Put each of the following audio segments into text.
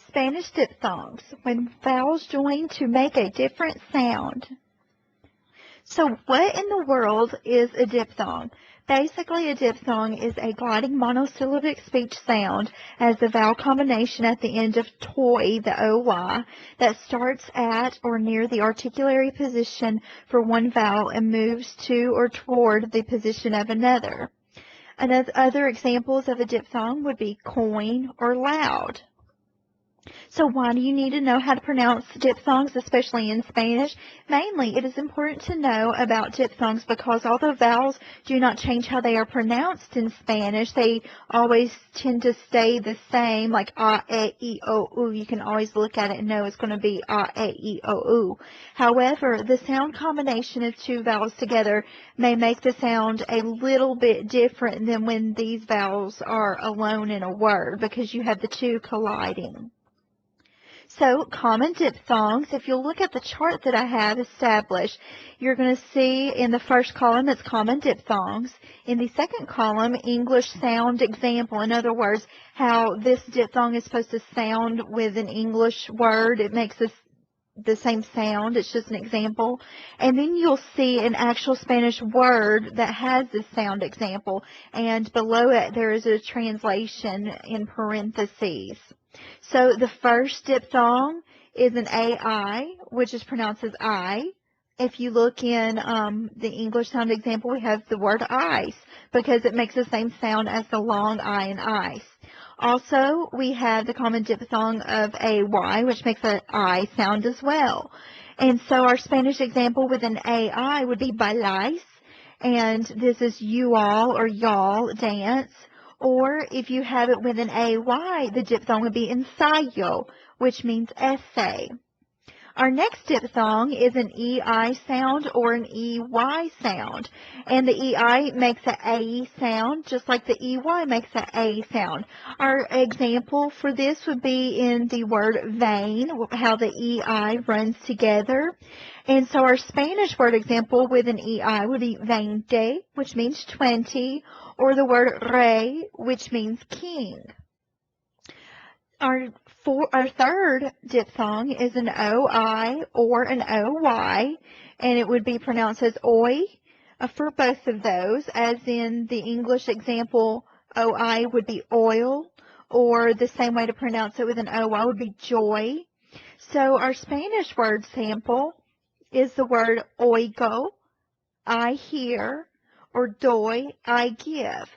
Spanish diphthongs, when vowels join to make a different sound. So what in the world is a diphthong? Basically, a diphthong is a gliding monosyllabic speech sound as the vowel combination at the end of toy, the OY, that starts at or near the articulatory position for one vowel and moves to or toward the position of another. Other examples of a diphthong would be coin or loud. So why do you need to know how to pronounce diphthongs, especially in Spanish? Mainly, it is important to know about diphthongs because although vowels do not change how they are pronounced in Spanish, they always tend to stay the same, like a, e, o, u. You can always look at it and know it's going to be a, e, o, u. However, the sound combination of two vowels together may make the sound a little bit different than when these vowels are alone in a word because you have the two colliding. So, common diphthongs, if you'll look at the chart that I have established, you're going to see in the first column it's common diphthongs. In the second column, English sound example. In other words, how this diphthong is supposed to sound with an English word. It makes the same sound. It's just an example. And then you'll see an actual Spanish word that has this sound example. And below it, there is a translation in parentheses. So the first diphthong is an AI, which is pronounced as I. If you look in the English sound example, we have the word ice because it makes the same sound as the long I in ice. Also, we have the common diphthong of AY, which makes an I sound as well. And so our Spanish example with an AI would be bailáis, and this is you all or y'all dance. Or if you have it with an AY, the diphthong would be ensayo, which means essay. Our next diphthong is an EI sound or an EY sound. And the EI makes an AE sound, just like the EY makes an A sound. Our example for this would be in the word vein, how the EI runs together. And so our Spanish word example with an EI would be veinte, which means 20, or the word rey, which means king. Our third diphthong is an OI or an OY, and it would be pronounced as oi for both of those, as in the English example, OI would be oil, or the same way to pronounce it with an OY would be joy. So our Spanish word sample is the word oigo, I hear, or doy, I give.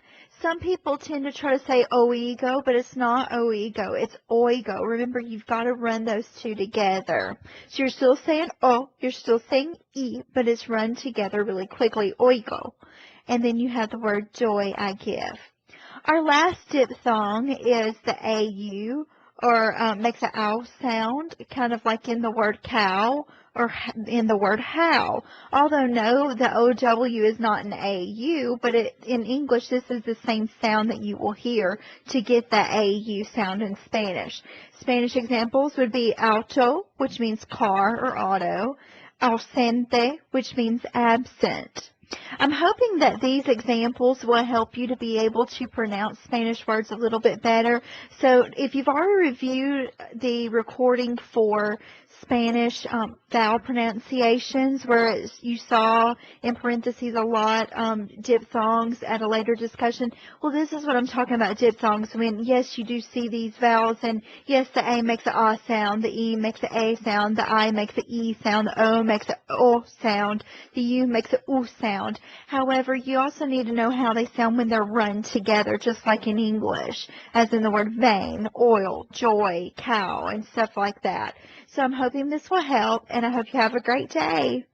Some people tend to try to say oigo, but it's not oigo, it's oigo. Remember, you've got to run those two together. So you're still saying o, you're still saying e, but it's run together really quickly, oigo. And then you have the word joy, I give. Our last diphthong is the AU, or makes an ow sound, kind of like in the word cow or in the word how. Although no, the OW is not an AU, but in English this is the same sound that you will hear to get that AU sound in Spanish. Spanish examples would be auto, which means car or auto, ausente, which means absent. I'm hoping that these examples will help you to be able to pronounce Spanish words a little bit better. So if you've already reviewed the recording for Spanish vowel pronunciations, where you saw in parentheses a lot diphthongs at a later discussion, well, this is what I'm talking about, diphthongs, when, yes, you do see these vowels, and yes, the A makes the A sound, the E makes the A sound, the I makes the E sound, the O makes the O sound, the U makes the U sound. However, you also need to know how they sound when they're run together, just like in English, as in the word vein, oil, joy, cow, and stuff like that. So I'm hoping this will help, and I hope you have a great day.